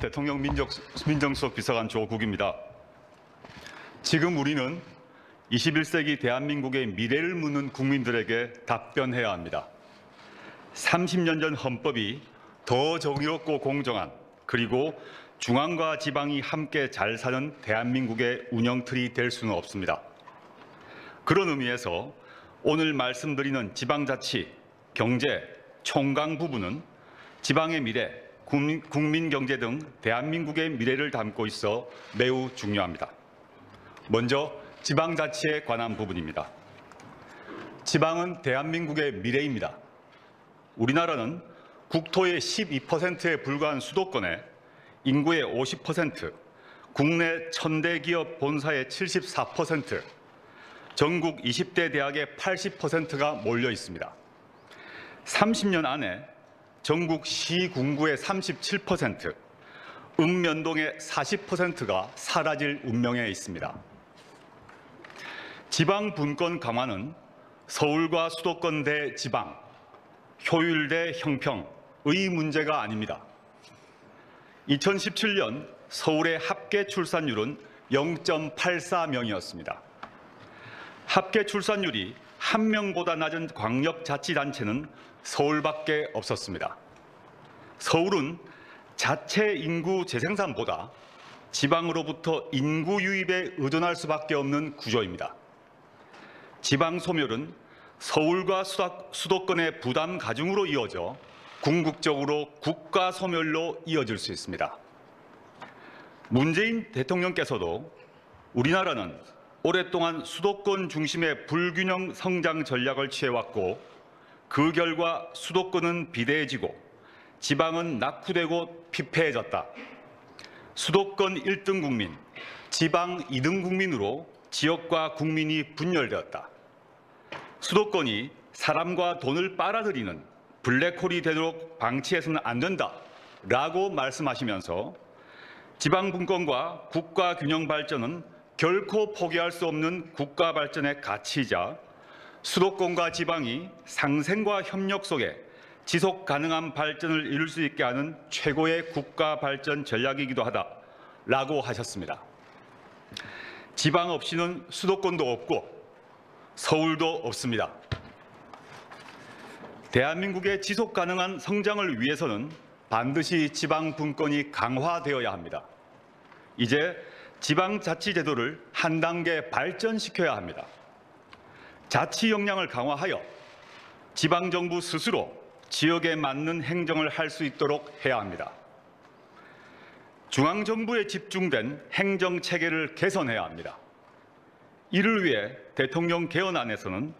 대통령 민정수석 비서관 조국입니다. 지금 우리는 21세기 대한민국의 미래를 묻는 국민들에게 답변해야 합니다. 30년 전 헌법이 더 정의롭고 공정한 그리고 중앙과 지방이 함께 잘 사는 대한민국의 운영틀이 될 수는 없습니다. 그런 의미에서 오늘 말씀드리는 지방자치, 경제, 총강 부분은 지방의 미래, 국민경제 등 대한민국의 미래를 담고 있어 매우 중요합니다. 먼저 지방자치에 관한 부분입니다. 지방은 대한민국의 미래입니다. 우리나라는 국토의 12%에 불과한 수도권에 인구의 50%, 국내 1000대 기업 본사의 74%, 전국 20대 대학의 80%가 몰려 있습니다. 30년 안에 전국 시, 군구의 37%, 읍면동의 40%가 사라질 운명에 있습니다. 지방 분권 강화는 서울과 수도권 대 지방, 효율 대 형평의 문제가 아닙니다. 2017년 서울의 합계 출산율은 0.84명이었습니다. 합계 출산율이 1명보다 낮은 광역자치단체는 서울밖에 없었습니다. 서울은 자체 인구 재생산보다 지방으로부터 인구 유입에 의존할 수밖에 없는 구조입니다. 지방 소멸은 서울과 수도권의 부담 가중으로 이어져 궁극적으로 국가 소멸로 이어질 수 있습니다. 문재인 대통령께서도 우리나라는 오랫동안 수도권 중심의 불균형 성장 전략을 취해왔고 그 결과 수도권은 비대해지고 지방은 낙후되고 피폐해졌다. 수도권 1등 국민, 지방 2등 국민으로 지역과 국민이 분열되었다. 수도권이 사람과 돈을 빨아들이는 블랙홀이 되도록 방치해서는 안 된다라고 말씀하시면서 지방 분권과 국가 균형 발전은 결코 포기할 수 없는 국가 발전의 가치이자 수도권과 지방이 상생과 협력 속에 지속 가능한 발전을 이룰 수 있게 하는 최고의 국가 발전 전략이기도 하다라고 하셨습니다. 지방 없이는 수도권도 없고 서울도 없습니다. 대한민국의 지속 가능한 성장을 위해서는 반드시 지방 분권이 강화되어야 합니다. 이제 지방자치제도를 한 단계 발전시켜야 합니다. 자치 역량을 강화하여 지방정부 스스로 지역에 맞는 행정을 할 수 있도록 해야 합니다. 중앙정부에 집중된 행정체계를 개선해야 합니다. 이를 위해 대통령 개헌안에서는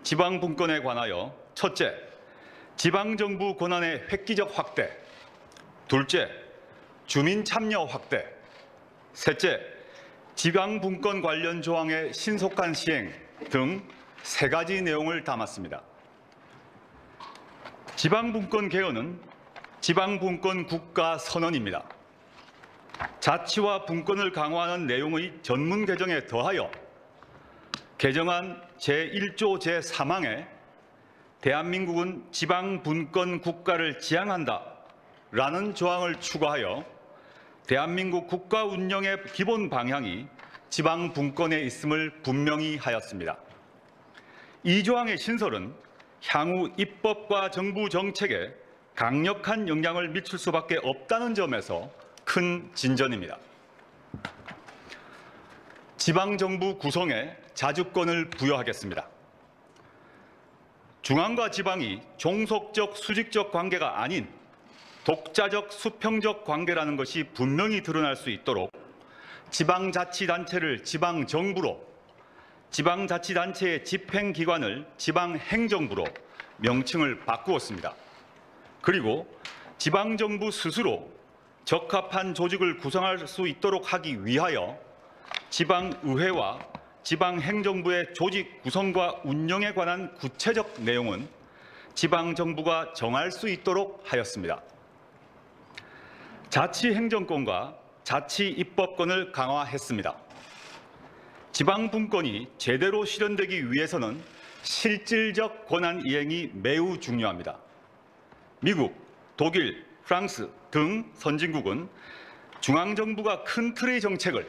지방분권에 관하여 첫째, 지방정부 권한의 획기적 확대, 둘째, 주민참여 확대, 셋째, 지방분권 관련 조항의 신속한 시행 등 3가지 내용을 담았습니다. 지방분권 개헌은 지방분권 국가선언입니다. 자치와 분권을 강화하는 내용의 전문 개정에 더하여 개정안 제1조 제3항에 대한민국은 지방분권 국가를 지향한다라는 조항을 추가하여 대한민국 국가 운영의 기본 방향이 지방분권에 있음을 분명히 하였습니다. 이 조항의 신설은 향후 입법과 정부 정책에 강력한 영향을 미칠 수밖에 없다는 점에서 큰 진전입니다. 지방정부 구성에 자주권을 부여하겠습니다. 중앙과 지방이 종속적 수직적 관계가 아닌 독자적 수평적 관계라는 것이 분명히 드러날 수 있도록 지방자치단체를 지방정부로, 지방자치단체의 집행기관을 지방행정부로 명칭을 바꾸었습니다. 그리고 지방정부 스스로 적합한 조직을 구성할 수 있도록 하기 위하여 지방의회와 지방행정부의 조직 구성과 운영에 관한 구체적 내용은 지방정부가 정할 수 있도록 하였습니다. 자치행정권과 자치입법권을 강화했습니다. 지방분권이 제대로 실현되기 위해서는 실질적 권한 이행이 매우 중요합니다. 미국, 독일, 프랑스 등 선진국은 중앙정부가 큰 틀의 정책을,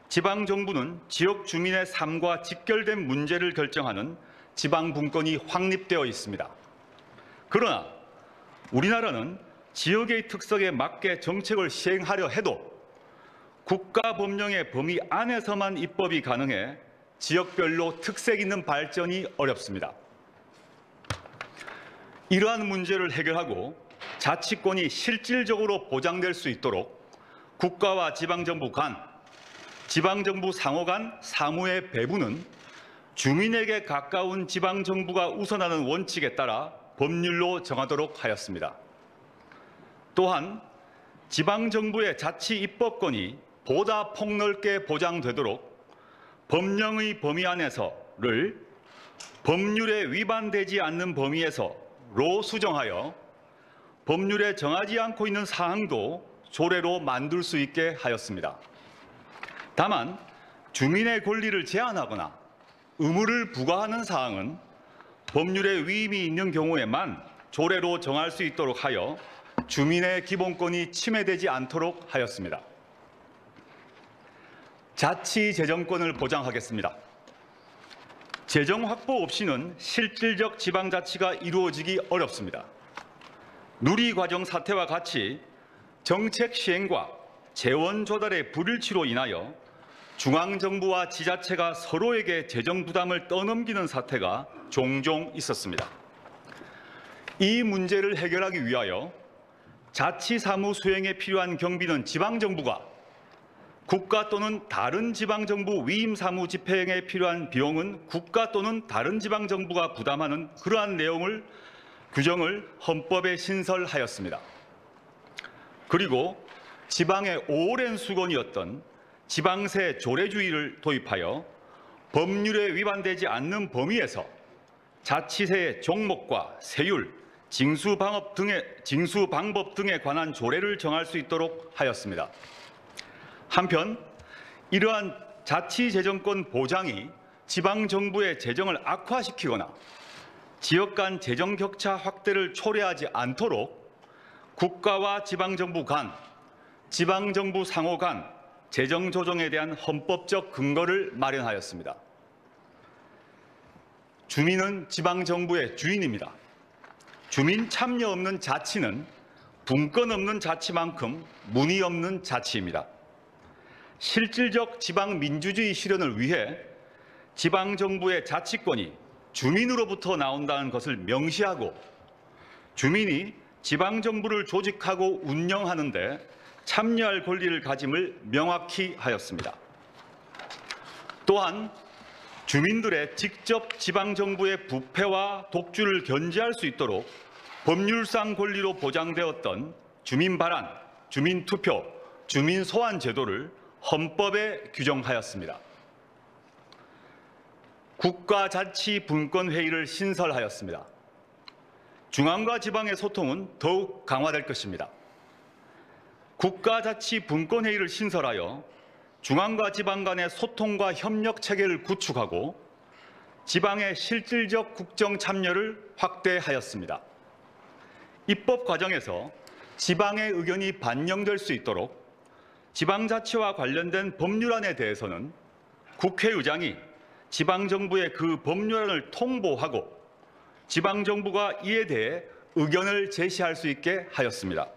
지방정부는 지역 주민의 삶과 직결된 문제를 결정하는 지방분권이 확립되어 있습니다. 그러나 우리나라는 지역의 특성에 맞게 정책을 시행하려 해도 국가법령의 범위 안에서만 입법이 가능해 지역별로 특색 있는 발전이 어렵습니다. 이러한 문제를 해결하고 자치권이 실질적으로 보장될 수 있도록 국가와 지방정부 간, 지방정부 상호 간 사무의 배분은 주민에게 가까운 지방정부가 우선하는 원칙에 따라 법률로 정하도록 하였습니다. 또한 지방정부의 자치 입법권이 보다 폭넓게 보장되도록 법령의 범위 안에서를 법률에 위반되지 않는 범위에서로 수정하여 법률에 정하지 않고 있는 사항도 조례로 만들 수 있게 하였습니다. 다만 주민의 권리를 제한하거나 의무를 부과하는 사항은 법률에 위임이 있는 경우에만 조례로 정할 수 있도록 하여 주민의 기본권이 침해되지 않도록 하였습니다. 자치재정권을 보장하겠습니다. 재정 확보 없이는 실질적 지방자치가 이루어지기 어렵습니다. 누리과정 사태와 같이 정책 시행과 재원 조달의 불일치로 인하여 중앙정부와 지자체가 서로에게 재정 부담을 떠넘기는 사태가 종종 있었습니다. 이 문제를 해결하기 위하여 자치사무 수행에 필요한 경비는 지방정부가, 국가 또는 다른 지방정부 위임 사무 집행에 필요한 비용은 국가 또는 다른 지방정부가 부담하는 그러한 규정을 헌법에 신설하였습니다. 그리고 지방의 오랜 수건이었던 지방세 조례주의를 도입하여 법률에 위반되지 않는 범위에서 자치세의 종목과 세율, 징수 방법 등에 관한 조례를 정할 수 있도록 하였습니다. 한편 이러한 자치재정권 보장이 지방정부의 재정을 악화시키거나 지역 간 재정 격차 확대를 초래하지 않도록 국가와 지방정부 간, 지방정부 상호 간 재정 조정에 대한 헌법적 근거를 마련하였습니다. 주민은 지방정부의 주인입니다. 주민 참여 없는 자치는 분권 없는 자치만큼 문의 없는 자치입니다. 실질적 지방민주주의 실현을 위해 지방정부의 자치권이 주민으로부터 나온다는 것을 명시하고 주민이 지방정부를 조직하고 운영하는 데 참여할 권리를 가짐을 명확히 하였습니다. 또한 주민들의 직접 지방정부의 부패와 독주를 견제할 수 있도록 법률상 권리로 보장되었던 주민발안, 주민투표, 주민소환 제도를 헌법에 규정하였습니다. 국가자치분권회의를 신설하였습니다. 중앙과 지방의 소통은 더욱 강화될 것입니다. 국가자치분권회의를 신설하여 중앙과 지방 간의 소통과 협력 체계를 구축하고 지방의 실질적 국정 참여를 확대하였습니다. 입법 과정에서 지방의 의견이 반영될 수 있도록 지방자치와 관련된 법률안에 대해서는 국회의장이 지방정부에 그 법률안을 통보하고 지방정부가 이에 대해 의견을 제시할 수 있게 하였습니다.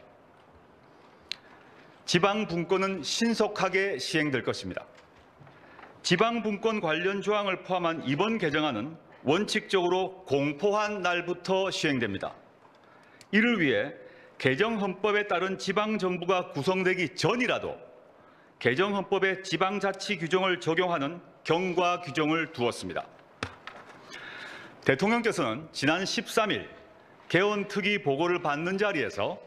지방분권은 신속하게 시행될 것입니다. 지방분권 관련 조항을 포함한 이번 개정안은 원칙적으로 공포한 날부터 시행됩니다. 이를 위해 개정헌법에 따른 지방정부가 구성되기 전이라도 개정헌법에 지방자치 규정을 적용하는 경과 규정을 두었습니다. 대통령께서는 지난 13일 개헌특위 보고를 받는 자리에서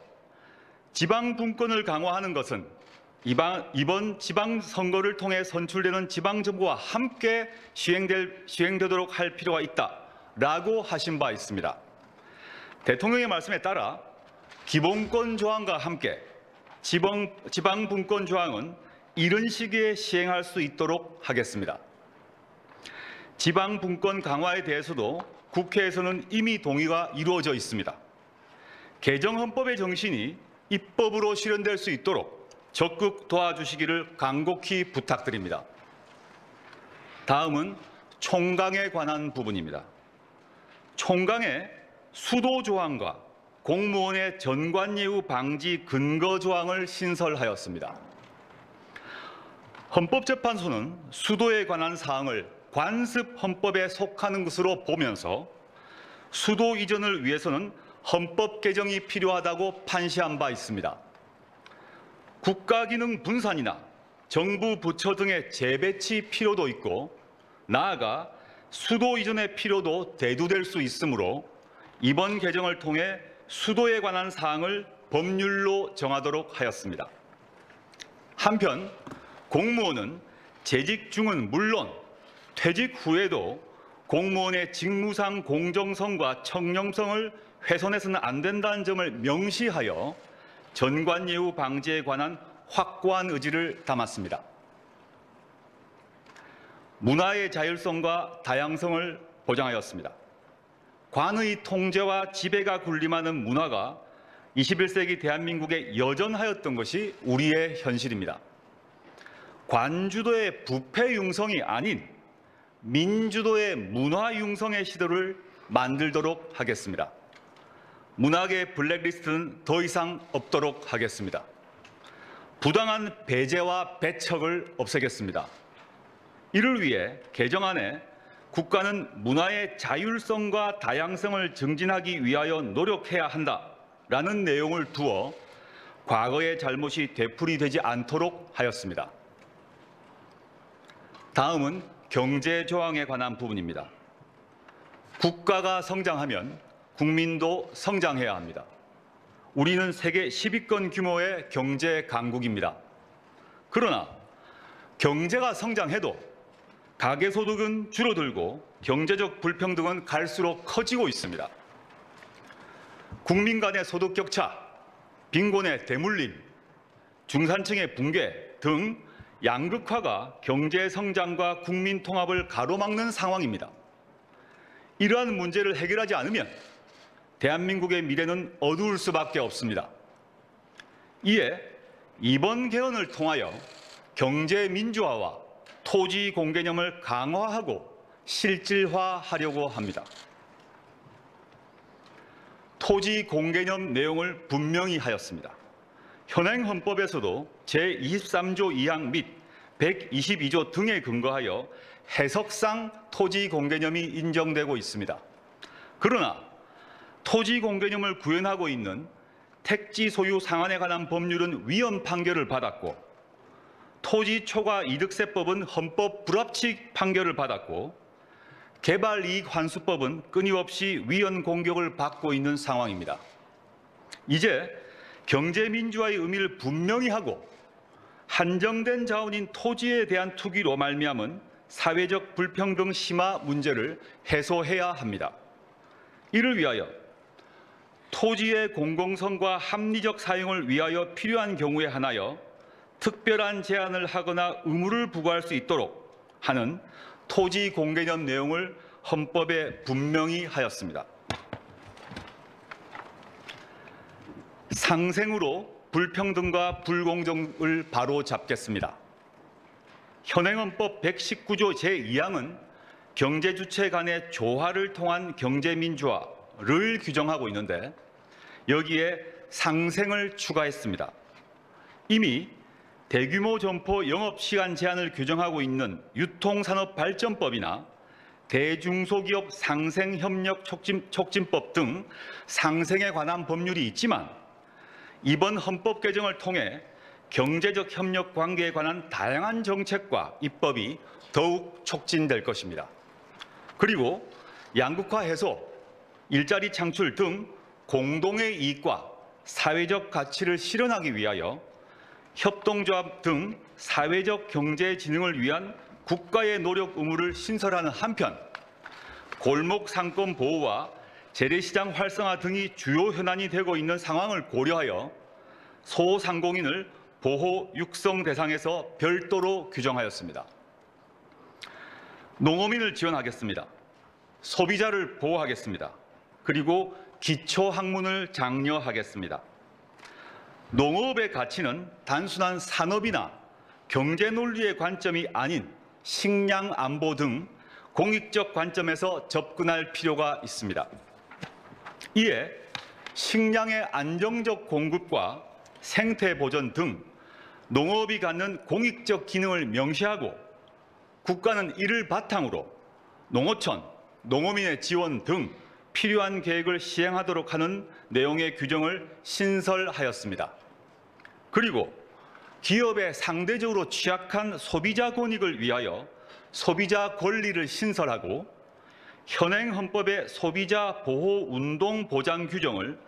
지방분권을 강화하는 것은 이번 지방선거를 통해 선출되는 지방정부와 함께 시행되도록 할 필요가 있다라고 하신 바 있습니다. 대통령의 말씀에 따라 기본권 조항과 함께 지방분권 조항은 이른 시기에 시행할 수 있도록 하겠습니다. 지방분권 강화에 대해서도 국회에서는 이미 동의가 이루어져 있습니다. 개정헌법의 정신이 입법으로 실현될 수 있도록 적극 도와주시기를 간곡히 부탁드립니다. 다음은 총강에 관한 부분입니다. 총강에 수도 조항과 공무원의 전관예우 방지 근거 조항을 신설하였습니다. 헌법재판소는 수도에 관한 사항을 관습 헌법에 속하는 것으로 보면서 수도 이전을 위해서는 헌법 개정이 필요하다고 판시한 바 있습니다. 국가기능 분산이나 정부 부처 등의 재배치 필요도 있고 나아가 수도 이전의 필요도 대두될 수 있으므로 이번 개정을 통해 수도에 관한 사항을 법률로 정하도록 하였습니다. 한편 공무원은 재직 중은 물론 퇴직 후에도 공무원의 직무상 공정성과 청렴성을 훼손해서는 안 된다는 점을 명시하여 전관예우 방지에 관한 확고한 의지를 담았습니다. 문화의 자율성과 다양성을 보장하였습니다. 관의 통제와 지배가 군림하는 문화가 21세기 대한민국에 여전하였던 것이 우리의 현실입니다. 관주도의 부패 융성이 아닌 민주도의 문화 융성의 시도를 만들도록 하겠습니다. 문학의 블랙리스트는 더 이상 없도록 하겠습니다. 부당한 배제와 배척을 없애겠습니다. 이를 위해 개정안에 국가는 문화의 자율성과 다양성을 증진하기 위하여 노력해야 한다라는 내용을 두어 과거의 잘못이 되풀이되지 않도록 하였습니다. 다음은 경제 조항에 관한 부분입니다. 국가가 성장하면 국민도 성장해야 합니다. 우리는 세계 10위권 규모의 경제 강국입니다. 그러나 경제가 성장해도 가계소득은 줄어들고 경제적 불평등은 갈수록 커지고 있습니다. 국민 간의 소득 격차, 빈곤의 대물림, 중산층의 붕괴 등 양극화가 경제 성장과 국민 통합을 가로막는 상황입니다. 이러한 문제를 해결하지 않으면 대한민국의 미래는 어두울 수밖에 없습니다. 이에 이번 개헌을 통하여 경제 민주화와 토지 공개념을 강화하고 실질화하려고 합니다. 토지 공개념 내용을 분명히 하였습니다. 현행 헌법에서도 제23조 2항 및 122조 등에 근거하여 해석상 토지 공개념이 인정되고 있습니다. 그러나 토지 공개념을 구현하고 있는 택지 소유 상한에 관한 법률은 위헌 판결을 받았고 토지 초과 이득세법은 헌법 불합치 판결을 받았고 개발이익 환수법은 끊임없이 위헌 공격을 받고 있는 상황입니다. 이제 경제민주화의 의미를 분명히 하고 한정된 자원인 토지에 대한 투기로 말미암은 사회적 불평등 심화 문제를 해소해야 합니다. 이를 위하여 토지의 공공성과 합리적 사용을 위하여 필요한 경우에 한하여 특별한 제한을 하거나 의무를 부과할 수 있도록 하는 토지 공개념 내용을 헌법에 분명히 하였습니다. 상생으로 불평등과 불공정을 바로잡겠습니다. 현행 헌법 119조 제2항은 경제주체 간의 조화를 통한 경제민주화를 규정하고 있는데 여기에 상생을 추가했습니다. 이미 대규모 점포 영업시간 제한을 규정하고 있는 유통산업발전법이나 대중소기업 상생협력 촉진법 등 상생에 관한 법률이 있지만 이번 헌법 개정을 통해 경제적 협력 관계에 관한 다양한 정책과 입법이 더욱 촉진될 것입니다. 그리고 양극화 해소, 일자리 창출 등 공동의 이익과 사회적 가치를 실현하기 위하여 협동조합 등 사회적 경제 진흥을 위한 국가의 노력 의무를 신설하는 한편 골목 상권 보호와 재래시장 활성화 등이 주요 현안이 되고 있는 상황을 고려하여 소상공인을 보호 육성 대상에서 별도로 규정하였습니다. 농어민을 지원하겠습니다. 소비자를 보호하겠습니다. 그리고 기초학문을 장려하겠습니다. 농업의 가치는 단순한 산업이나 경제 논리의 관점이 아닌 식량 안보 등 공익적 관점에서 접근할 필요가 있습니다. 이에 식량의 안정적 공급과 생태 보전 등 농업이 갖는 공익적 기능을 명시하고 국가는 이를 바탕으로 농어촌, 농어민의 지원 등 필요한 계획을 시행하도록 하는 내용의 규정을 신설하였습니다. 그리고 기업의 상대적으로 취약한 소비자 권익을 위하여 소비자 권리를 신설하고 현행 헌법의 소비자 보호 운동 보장 규정을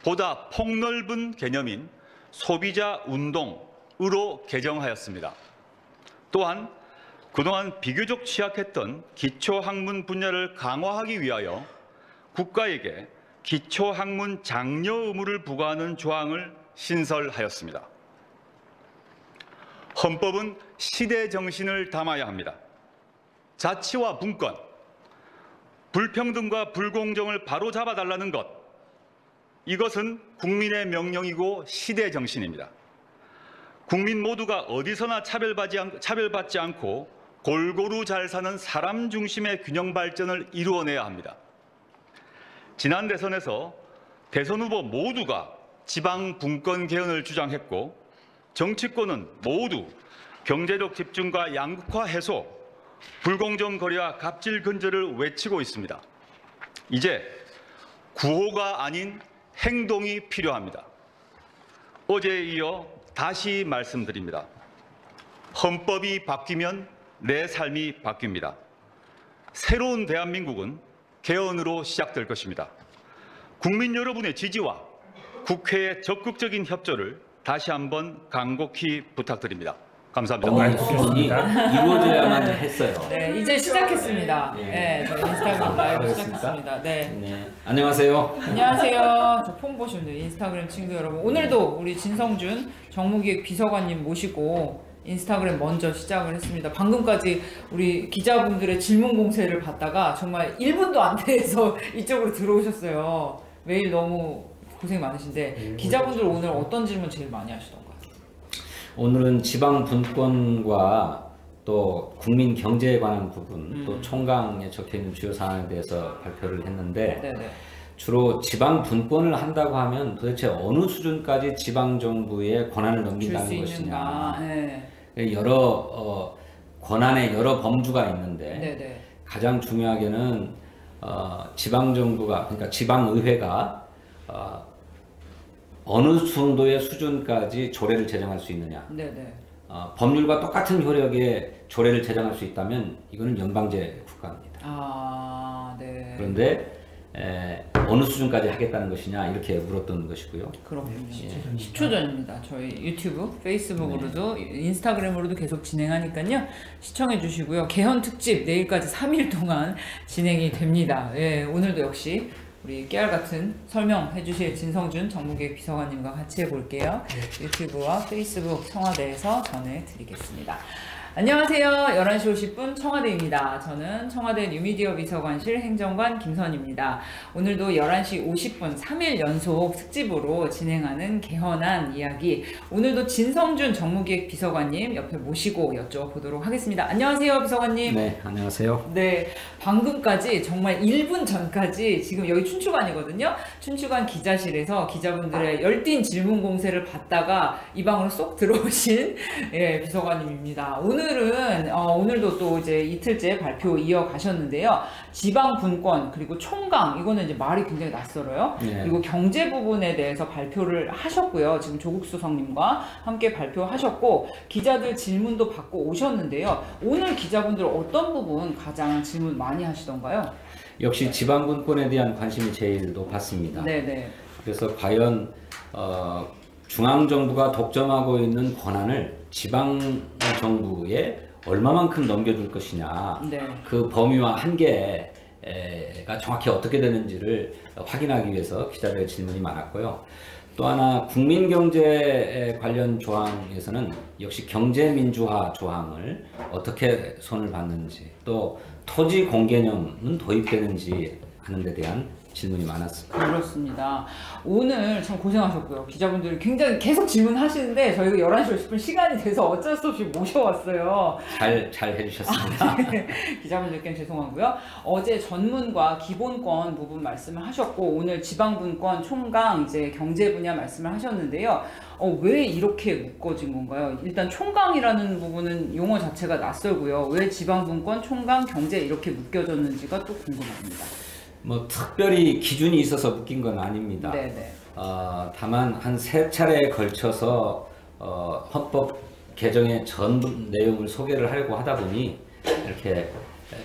보다 폭넓은 개념인 소비자 운동으로 개정하였습니다. 또한 그동안 비교적 취약했던 기초학문 분야를 강화하기 위하여 국가에게 기초학문 장려 의무를 부과하는 조항을 신설하였습니다. 헌법은 시대 정신을 담아야 합니다. 자치와 분권, 불평등과 불공정을 바로잡아달라는 것, 이것은 국민의 명령이고 시대 정신입니다. 국민 모두가 어디서나 차별받지 않고 골고루 잘 사는 사람 중심의 균형 발전을 이루어내야 합니다. 지난 대선에서 대선 후보 모두가 지방 분권 개헌을 주장했고 정치권은 모두 경제적 집중과 양극화 해소, 불공정 거래와 갑질 근절을 외치고 있습니다. 이제 구호가 아닌 행동이 필요합니다. 어제에 이어 다시 말씀드립니다. 헌법이 바뀌면 내 삶이 바뀝니다. 새로운 대한민국은 개헌으로 시작될 것입니다. 국민 여러분의 지지와 국회의 적극적인 협조를 다시 한번 간곡히 부탁드립니다. 감사합니다. 개헌이 이루어져야만 했어요. 네, 이제 시작했습니다. 네, 저희 인스타그램 라이브 시작했습니다. 네. 안녕하세요. 안녕하세요. 저 폰 보시는 인스타그램 친구 여러분. 오늘도 우리 진성준 정무기획 비서관님 모시고 인스타그램 먼저 시작을 했습니다. 방금까지 우리 기자분들의 질문 공세를 받다가 정말 1분도 안 돼서 이쪽으로 들어오셨어요. 매일 너무 고생 많으신데 기자분들 오늘 어떤 질문 제일 많이 하시던가요? 오늘은 지방 분권과 또 국민 경제에 관한 부분, 또 총강에 적혀있는 주요 사항에 대해서 발표를 했는데 네네. 주로 지방 분권을 한다고 하면 도대체 어느 수준까지 지방 정부에 권한을 넘긴다는 것이냐. 네. 여러 권한의 여러 범주가 있는데 네네. 가장 중요하게는 지방 정부가, 그러니까 지방 의회가 어느 정도의 수준까지 조례를 제정할 수 있느냐. 네네. 법률과 똑같은 효력의 조례를 제정할 수 있다면 이거는 연방제 국가입니다. 아, 네. 그런데 어느 수준까지 하겠다는 것이냐 이렇게 물었던 것이고요. 그렇군요. 10초 전입니다. 저희 유튜브, 페이스북으로도 인스타그램으로도 계속 진행하니까요. 시청해 주시고요. 개헌 특집 내일까지 3일 동안 진행이 됩니다. 예, 오늘도 역시 우리 깨알같은 설명해 주실 진성준 정무기획 비서관님과 같이 해볼게요. 유튜브와 페이스북 청와대에서 전해드리겠습니다. 안녕하세요. 11시 50분 청와대입니다. 저는 청와대 뉴미디어 비서관실 행정관 김선입니다. 오늘도 11시 50분 3일 연속 특집으로 진행하는 개헌안 이야기, 오늘도 진성준 정무기획 비서관님 옆에 모시고 여쭤보도록 하겠습니다. 안녕하세요, 비서관님. 네, 안녕하세요. 네, 방금까지 정말 1분 전까지 지금 여기 춘추관이거든요. 춘추관 기자실에서 기자분들의 열띤 질문 공세를 받다가 이 방으로 쏙 들어오신 비서관님입니다. 오늘도 또 이제 이틀째 발표 이어가셨는데요. 지방 분권 그리고 총강, 이거는 이제 말이 굉장히 낯설어요. 그리고 경제 부분에 대해서 발표를 하셨고요. 지금 조국 수석님과 함께 발표하셨고 기자들 질문도 받고 오셨는데요. 오늘 기자분들 어떤 부분 가장 질문 많이 하시던가요? 역시 지방 분권에 대한 관심이 제일 높았습니다. 네네. 그래서 과연 중앙 정부가 독점하고 있는 권한을 지방 정부에 얼마만큼 넘겨줄 것이냐, 네. 그 범위와 한계가 정확히 어떻게 되는지를 확인하기 위해서 기자들의 질문이 많았고요. 또 하나 국민경제 관련 조항에서는 역시 경제민주화 조항을 어떻게 손을 봤는지, 또 토지 공개념은 도입되는지 하는 데 대한 질문이 많았습니다. 그렇습니다. 오늘 참 고생하셨고요. 기자분들이 굉장히 계속 질문하시는데 저희가 11시 50분 시간이 돼서 어쩔 수 없이 모셔왔어요. 잘 해주셨습니다. 네. 기자분들께는 죄송하고요. 어제 전문과 기본권 부분 말씀을 하셨고 오늘 지방분권, 총강, 이제 경제 분야 말씀을 하셨는데요. 왜 이렇게 묶어진 건가요? 일단 총강이라는 부분은 용어 자체가 낯설고요. 왜 지방분권, 총강, 경제 이렇게 묶여졌는지가 또 궁금합니다. 뭐 특별히 기준이 있어서 묶인 건 아닙니다. 네네. 다만 한 3차례에 걸쳐서 헌법 개정의 전 내용을 소개를 하려고 하다 보니 이렇게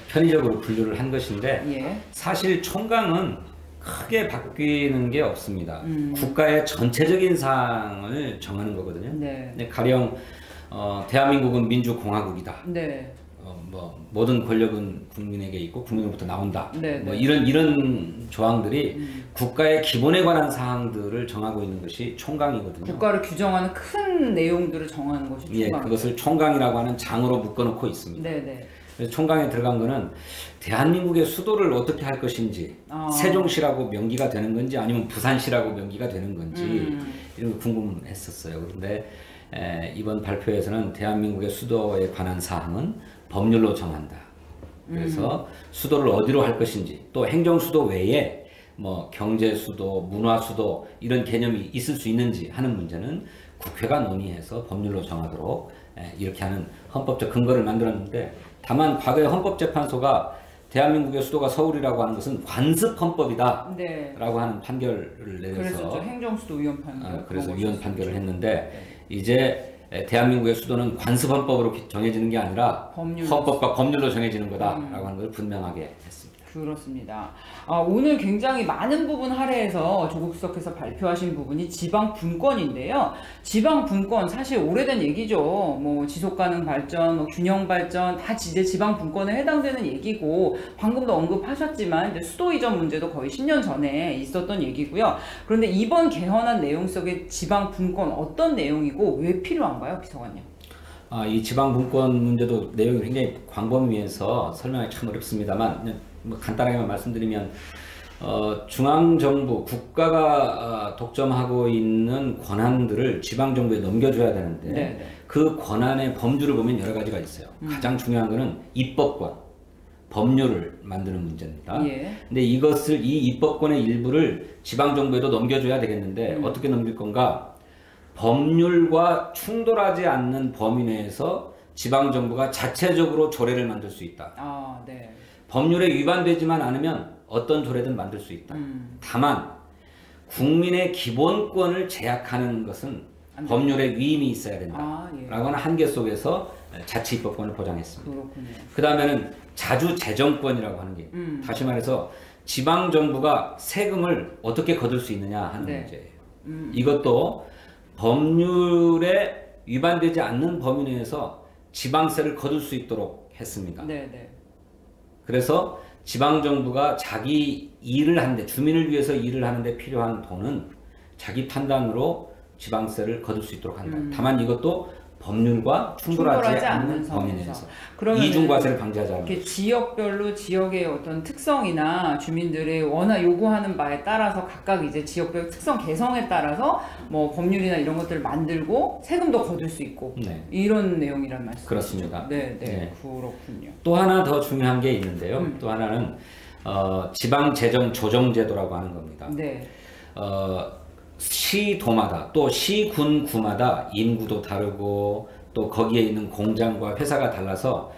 편의적으로 분류를 한 것인데 예. 사실 총강은 크게 바뀌는 게 없습니다. 국가의 전체적인 사항을 정하는 거거든요. 네. 근데 가령 대한민국은 민주공화국이다. 네. 뭐 모든 권력은 국민에게 있고 국민으로부터 나온다. 네, 뭐 네. 이런 조항들이 국가의 기본에 관한 사항들을 정하고 있는 것이 총강이거든요. 국가를 규정하는 큰 내용들을 정하는 것이 예, 총강. 그것을 총강이라고 하는 장으로 묶어놓고 있습니다. 네네. 그래서 총강에 들어간 거는 대한민국의 수도를 어떻게 할 것인지, 세종시라고 명기가 되는 건지 아니면 부산시라고 명기가 되는 건지 이런 거 궁금했었어요. 그런데 이번 발표에서는 대한민국의 수도에 관한 사항은 법률로 정한다. 그래서 수도를 어디로 할 것인지, 또 행정수도 외에 뭐 경제수도, 문화수도 이런 개념이 있을 수 있는지 하는 문제는 국회가 논의해서 법률로 정하도록 이렇게 하는 헌법적 근거를 만들었는데, 다만 과거에 헌법재판소가 대한민국의 수도가 서울이라고 하는 것은 관습 헌법이다 네. 라고 하는 판결을 내려서 그래서 행정수도 위헌 판결. 그래서 위헌 판결을 했는데 이제 대한민국의 수도는 관습 헌법으로 정해지는 게 아니라 법률로. 헌법과 법률로 정해지는 거다라고 하는 걸 분명하게 했습니다. 그렇습니다. 오늘 굉장히 많은 부분 할애해서 조국 수석께서 발표하신 부분이 지방 분권인데요. 지방 분권 사실 오래된 얘기죠. 뭐 지속 가능 발전, 뭐 균형 발전 다 이제 지방 분권에 해당되는 얘기고 방금도 언급하셨지만 이제 수도 이전 문제도 거의 10년 전에 있었던 얘기고요. 그런데 이번 개헌안 내용 속의 지방 분권 어떤 내용이고 왜 필요한가요, 비서관님? 이 지방 분권 문제도 내용이 굉장히 광범위해서 설명하기 참 어렵습니다만 그냥 뭐 간단하게만 말씀드리면 중앙정부 국가가 독점하고 있는 권한들을 지방정부에 넘겨줘야 되는데 네네. 그 권한의 범주를 보면 여러 가지가 있어요. 가장 중요한 거는 입법권, 법률을 만드는 문제입니다. 예. 근데 이 입법권의 일부를 지방정부에도 넘겨줘야 되겠는데 어떻게 넘길 건가? 법률과 충돌하지 않는 범위 내에서 지방정부가 자체적으로 조례를 만들 수 있다. 네. 법률에 위반되지만 않으면 어떤 조례든 만들 수 있다. 다만 국민의 기본권을 제약하는 것은 법률에 위임이 있어야 된다. 예. 라고 하는 한계 속에서 자치입법권을 보장했습니다. 그렇군요. 그 다음에는 자주재정권이라고 하는 게 다시 말해서 지방정부가 세금을 어떻게 거둘 수 있느냐 하는 네. 문제예요. 이것도 법률에 위반되지 않는 범위 내에서 지방세를 거둘 수 있도록 했습니다. 네네. 그래서 지방정부가 자기 일을 하는데, 주민을 위해서 일을 하는데 필요한 돈은 자기 판단으로 지방세를 거둘 수 있도록 한다. 다만 이것도 법률과 충돌하지 않는 범위 내에서 이중과세를 방지하지 않는. 이렇게 지역별로 지역의 어떤 특성이나 주민들의 워낙 요구하는 바에 따라서 각각 이제 지역별 특성 개성에 따라서 뭐 법률이나 이런 것들을 만들고 세금도 거둘 수 있고 네. 이런 내용이란 말씀이시죠? 그렇습니다. 네, 네. 그렇군요. 또 하나 더 중요한 게 있는데요. 또 하나는 지방재정조정제도라고 하는 겁니다. 네. 시도마다 또 시군구마다 인구도 다르고 또 거기에 있는 공장과 회사가 달라서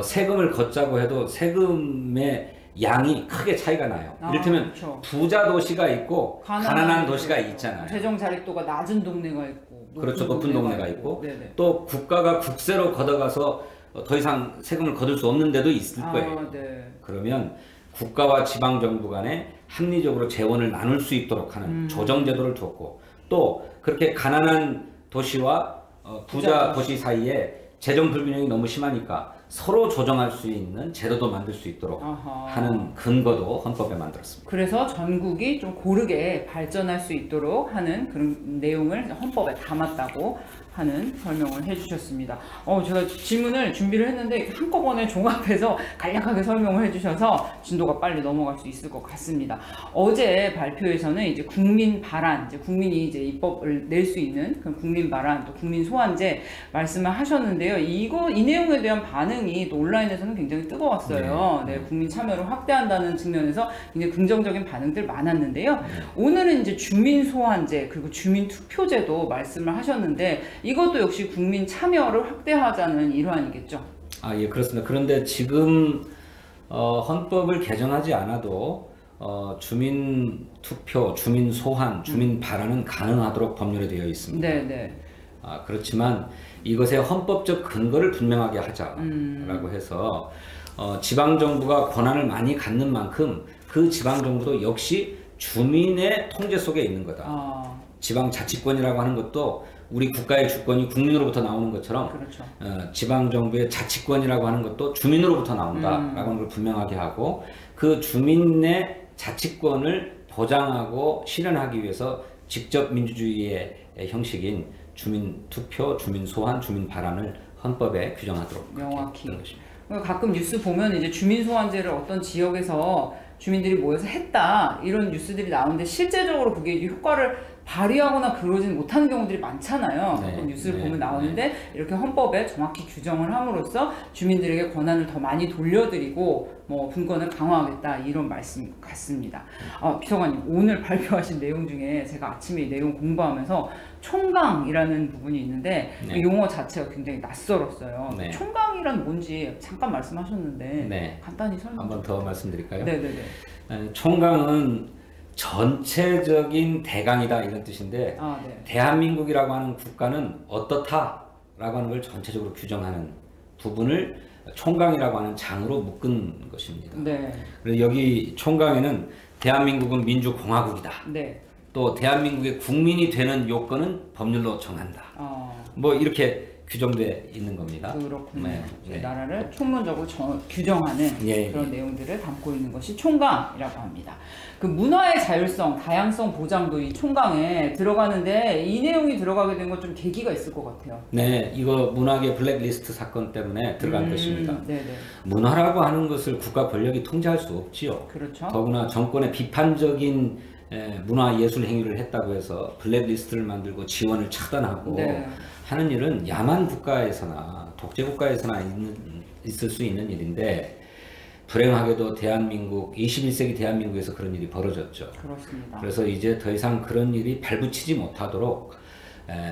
세금을 걷자고 해도 세금의 양이 크게 차이가 나요. 이를테면 그렇죠. 부자 도시가 있고 가난한 도시가 있잖아요. 재정 자립도가 낮은 동네가 있고 그렇죠. 높은 동네가 있고 네네. 또 국가가 국세로 걷어가서 더 이상 세금을 거둘 수 없는 데도 있을 거예요. 네. 그러면 국가와 지방정부 간에 합리적으로 재원을 나눌 수 있도록 하는 조정제도를 두었고, 또 그렇게 가난한 도시와 부자 도시 사이에 재정 불균형이 너무 심하니까 서로 조정할 수 있는 제도도 만들 수 있도록 하는 근거도 헌법에 만들었습니다. 그래서 전국이 좀 고르게 발전할 수 있도록 하는 그런 내용을 헌법에 담았다고 하는 설명을 해주셨습니다. 제가 질문을 준비를 했는데 이렇게 한꺼번에 종합해서 간략하게 설명을 해주셔서 진도가 빨리 넘어갈 수 있을 것 같습니다. 어제 발표에서는 이제 국민 발안, 이제 국민이 이제 입법을 낼 수 있는 그런 국민 발안, 또 국민 소환제 말씀을 하셨는데요. 이 내용에 대한 반응이 또 온라인에서는 굉장히 뜨거웠어요. 네, 국민 참여를 확대한다는 측면에서 굉장히 긍정적인 반응들 많았는데요. 오늘은 이제 주민 소환제 그리고 주민 투표제도 말씀을 하셨는데 이것도 역시 국민 참여를 확대하자는 일환이겠죠. 예, 그렇습니다. 그런데 지금 헌법을 개정하지 않아도 주민 투표, 주민 소환, 주민 발언은 가능하도록 법률에 되어 있습니다. 네. 그렇지만 이것의 헌법적 근거를 분명하게 하자라고 해서 지방정부가 권한을 많이 갖는 만큼 그 지방정부도 역시 주민의 통제 속에 있는 거다. 지방자치권이라고 하는 것도 우리 국가의 주권이 국민으로부터 나오는 것처럼 그렇죠. 지방정부의 자치권이라고 하는 것도 주민으로부터 나온다라고 하는 걸 분명하게 하고 그 주민의 자치권을 보장하고 실현하기 위해서 직접 민주주의의 형식인 주민 투표, 주민 소환, 주민 발언을 헌법에 규정하도록 명확히. 하는 것입니다. 가끔 뉴스 보면 이제 주민 소환제를 어떤 지역에서 주민들이 모여서 했다 이런 뉴스들이 나오는데 실제적으로 그게 효과를 발휘하거나 그러진 못하는 경우들이 많잖아요. 네, 뉴스를 보면 나오는데 이렇게 헌법에 정확히 규정을 함으로써 주민들에게 권한을 더 많이 돌려드리고 뭐 분권을 강화하겠다 이런 말씀 같습니다. 비서관님 오늘 발표하신 내용 중에 제가 아침에 이 내용 공부하면서 총강이라는 부분이 있는데 그 용어 자체가 굉장히 낯설었어요. 총강이란 뭔지 잠깐 말씀하셨는데 간단히 설명. 한번 더 말씀드릴까요? 네네네. 총강은 전체적인 대강이다 이런 뜻인데 대한민국이라고 하는 국가는 어떻다라고 하는 걸 전체적으로 규정하는 부분을 총강이라고 하는 장으로 묶은 것입니다. 그래서 여기 총강에는 대한민국은 민주공화국이다. 또 대한민국의 국민이 되는 요건은 법률로 정한다. 뭐 이렇게 규정돼 있는 겁니다. 그렇군요. 나라를 총론적으로 규정하는 그런 내용들을 담고 있는 것이 총강이라고 합니다. 그 문화의 자율성, 다양성 보장도 이 총강에 들어가는데 이 내용이 들어가게 된 건 좀 계기가 있을 것 같아요. 네, 이거 문학의 블랙리스트 사건 때문에 들어간 것입니다. 문화라고 하는 것을 국가 권력이 통제할 수 없지요. 그렇죠. 더구나 정권의 비판적인 문화 예술 행위를 했다고 해서 블랙리스트를 만들고 지원을 차단하고 하는 일은 야만 국가에서나 독재 국가에서나 있을 수 있는 일인데 불행하게도 대한민국 21세기 대한민국에서 그런 일이 벌어졌죠. 그렇습니다. 그래서 이제 더 이상 그런 일이 발붙이지 못하도록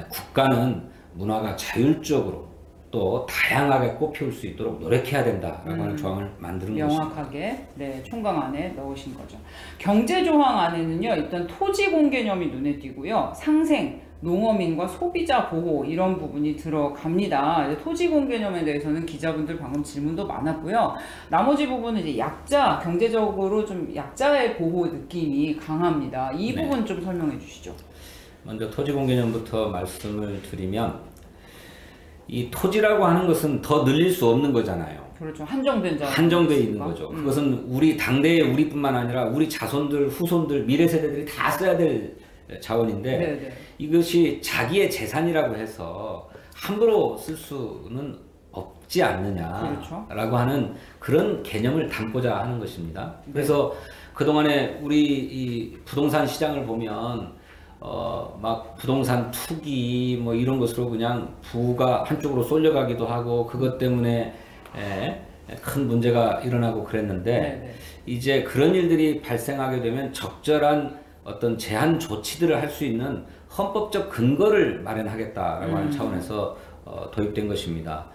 국가는 문화가 자율적으로 또 다양하게 꽃피울 수 있도록 노력해야 된다라고 하는 조항을 만드는 명확하게 총강 안에 넣으신 거죠. 경제 조항 안에는요 일단 토지 공개념이 눈에 띄고요 상생, 농어민과 소비자 보호 이런 부분이 들어갑니다. 토지 공개념에 대해서는 기자분들 방금 질문도 많았고요. 나머지 부분은 이제 약자, 경제적으로 좀 약자의 보호 느낌이 강합니다. 이 부분 좀 설명해 주시죠. 먼저 토지 공개념부터 말씀을 드리면 이 토지라고 하는 것은 더 늘릴 수 없는 거잖아요. 그렇죠. 한정되어 있는 거죠. 그것은 우리 당대의 우리뿐만 아니라 우리 자손들, 후손들, 미래 세대들이 다 써야 될 자원인데 이것이 자기의 재산이라고 해서 함부로 쓸 수는 없지 않느냐라고 하는 그런 개념을 담고자 하는 것입니다. 그래서 그동안에 우리 이 부동산 시장을 보면 막 부동산 투기 뭐 이런 것으로 그냥 부가 한쪽으로 쏠려가기도 하고 그것 때문에 큰 문제가 일어나고 그랬는데 이제 그런 일들이 발생하게 되면 적절한 어떤 제한 조치들을 할 수 있는 헌법적 근거를 마련하겠다라고 하는 차원에서 도입된 것입니다.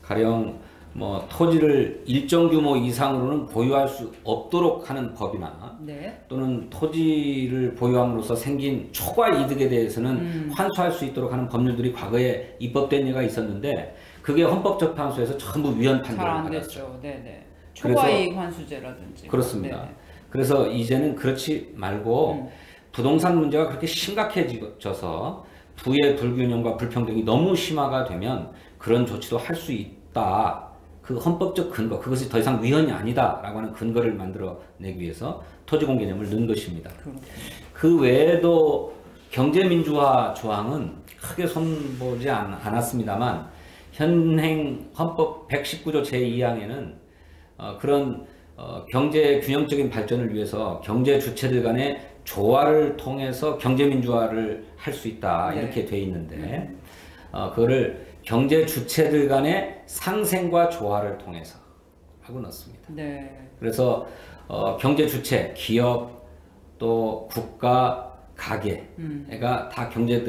가령 뭐 토지를 일정 규모 이상으로는 보유할 수 없도록 하는 법이나 또는 토지를 보유함으로써 생긴 초과 이득에 대해서는 환수할 수 있도록 하는 법률들이 과거에 입법된 예가 있었는데 그게 헌법재판소에서 전부 위헌 판결을 받았죠. 초과이익 환수제라든지. 그렇습니다. 그래서 이제는 그렇지 말고 부동산 문제가 그렇게 심각해져서 부의 불균형과 불평등이 너무 심화가 되면 그런 조치도 할 수 있다. 그 헌법적 근거, 그것이 더 이상 위헌이 아니다라고 하는 근거를 만들어내기 위해서 토지공개념을 넣은 것입니다. 그 외에도 경제민주화 조항은 크게 손보지 않았습니다만 현행 헌법 119조 제2항에는 그런 경제 균형적인 발전을 위해서 경제 주체들 간의 조화를 통해서 경제 민주화를 할 수 있다 이렇게 돼 있는데 그거를 경제 주체들 간의 상생과 조화를 통해서 하고 넣습니다. 네. 그래서 경제 주체, 기업 또 국가, 가게가 다 경제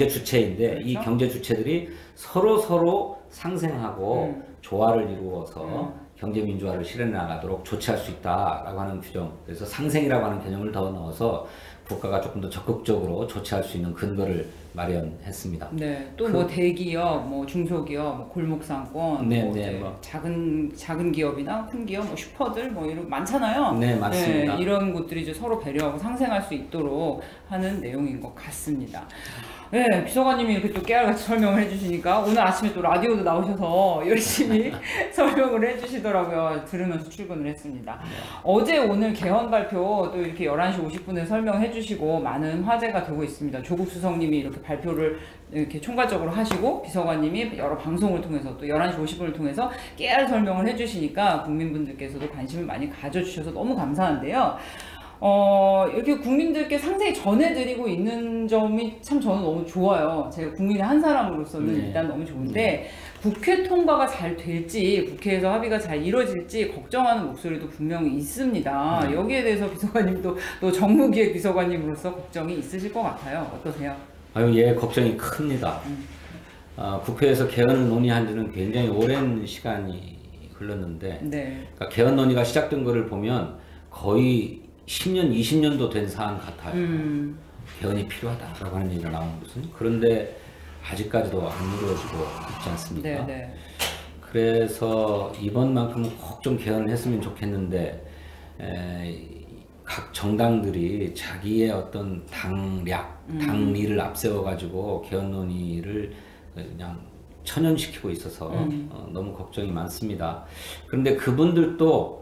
주체인데 그렇죠? 이 경제 주체들이 서로 상생하고 조화를 이루어서 경제 민주화를 실현해 나가도록 조치할 수 있다라고 하는 규정. 그래서 상생이라고 하는 개념을 더 넣어서 국가가 조금 더 적극적으로 조치할 수 있는 근거를 마련했습니다. 네. 또 뭐 대기업, 뭐 중소기업, 뭐 골목상권, 네, 뭐 네, 이제 뭐. 작은 기업이나 큰 기업, 뭐 슈퍼들 뭐 이런 많잖아요. 네, 맞습니다. 네, 이런 곳들이 이제 서로 배려하고 상생할 수 있도록 하는 내용인 것 같습니다. 네, 비서관님이 이렇게 또 깨알같이 설명을 해주시니까 오늘 아침에 또 라디오도 나오셔서 열심히 설명을 해주시더라고요. 들으면서 출근을 했습니다. 어제 오늘 개헌 발표 또 이렇게 11시 50분에 설명해주시고 많은 화제가 되고 있습니다. 조국 수석님이 이렇게 발표를 이렇게 총괄적으로 하시고 비서관님이 여러 방송을 통해서 또 11시 50분을 통해서 깨알 설명을 해주시니까 국민분들께서도 관심을 많이 가져주셔서 너무 감사한데요. 이렇게 국민들께 상세히 전해드리고 있는 점이 참 저는 너무 좋아요. 제가 국민의 한 사람으로서는 네. 일단 너무 좋은데 국회 통과가 잘 될지 국회에서 합의가 잘 이루어질지 걱정하는 목소리도 분명히 있습니다. 여기에 대해서 비서관님도 또 정무기획 비서관님으로서 걱정이 있으실 것 같아요. 어떠세요? 예, 걱정이 큽니다. 국회에서 개헌을 논의한 지는 굉장히 오랜 시간이 흘렀는데 네. 그러니까 개헌 논의가 시작된 거를 보면 거의 10년, 20년도 된 사안 같아요. 개헌이 필요하다라고 하는 얘기가 나오는 것은. 그런데 아직까지도 안 이루어지고 있지 않습니까? 네, 네. 그래서 이번만큼은 꼭 좀 개헌을 했으면 좋겠는데 각 정당들이 자기의 어떤 당리를 앞세워가지고 개헌 논의를 그냥 천연시키고 있어서 너무 걱정이 많습니다. 그런데 그분들도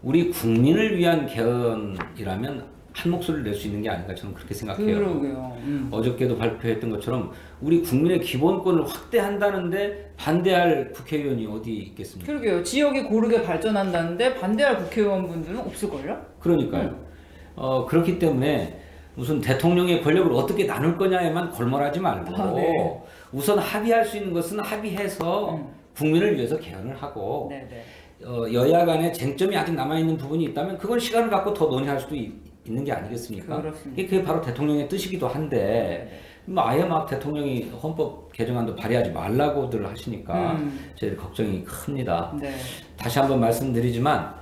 우리 국민을 위한 개헌이라면 한 목소리를 낼 수 있는 게 아닌가 저는 그렇게 생각해요. 그러게요. 어저께도 발표했던 것처럼 우리 국민의 기본권을 확대한다는데 반대할 국회의원이 어디 있겠습니까? 그러게요. 지역이 고르게 발전한다는데 반대할 국회의원분들은 없을걸요? 그러니까요. 그렇기 때문에 무슨 대통령의 권력을 어떻게 나눌 거냐에만 골몰하지 말고 네. 우선 합의할 수 있는 것은 합의해서 국민을 위해서 개헌을 하고 네, 네. 여야 간에 쟁점이 아직 남아있는 부분이 있다면 그건 시간을 갖고 더 논의할 수도 있는 게 아니겠습니까? 그렇습니다. 그게 바로 대통령의 뜻이기도 한데 뭐 아예 막 대통령이 헌법 개정안도 발의하지 말라고들 하시니까 저희들 걱정이 큽니다. 네. 다시 한번 말씀드리지만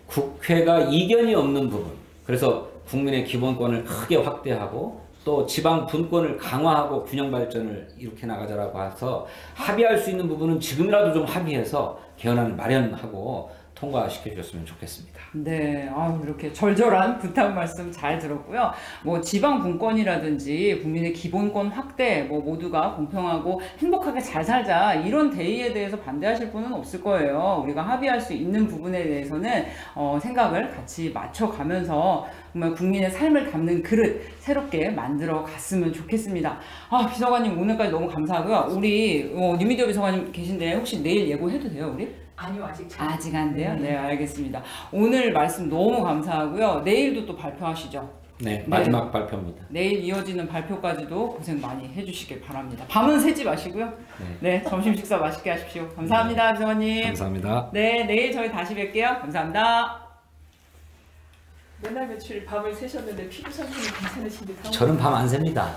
국회가 이견이 없는 부분, 그래서 국민의 기본권을 크게 확대하고 또 지방 분권을 강화하고 균형 발전을 이렇게 나가자라고 해서 합의할 수 있는 부분은 지금이라도 좀 합의해서 개헌안을 마련하고 통과시켜 주셨으면 좋겠습니다. 네, 이렇게 절절한 부탁 말씀 잘 들었고요. 뭐 지방 분권이라든지 국민의 기본권 확대, 뭐 모두가 공평하고 행복하게 잘 살자 이런 대의에 대해서 반대하실 분은 없을 거예요. 우리가 합의할 수 있는 부분에 대해서는 생각을 같이 맞춰가면서 정말 국민의 삶을 담는 그릇 새롭게 만들어 갔으면 좋겠습니다. 비서관님 오늘까지 너무 감사하고요. 우리 뉴미디어 비서관님 계신데 혹시 내일 예고해도 돼요, 우리? 아니요, 아직 안 돼요? 네, 알겠습니다. 오늘 말씀 너무 감사하고요. 내일도 또 발표하시죠? 네, 마지막 발표입니다. 내일 이어지는 발표까지도 고생 많이 해주시길 바랍니다. 밤은 새지 마시고요. 네, 점심 식사 맛있게 하십시오. 감사합니다, 비서관님. 감사합니다. 네, 내일 저희 다시 뵐게요. 감사합니다. 몇날 며칠 밤을 새셨는데 피부 상태는 괜찮으신데 저는 밤 안 셉니다.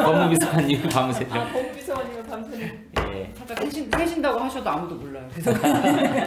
법무비서관님이 밤을 새죠. 법무비서관님은 밤새는 예. 살짝 새신다고 하셔도 아무도 몰라요. 비서관님.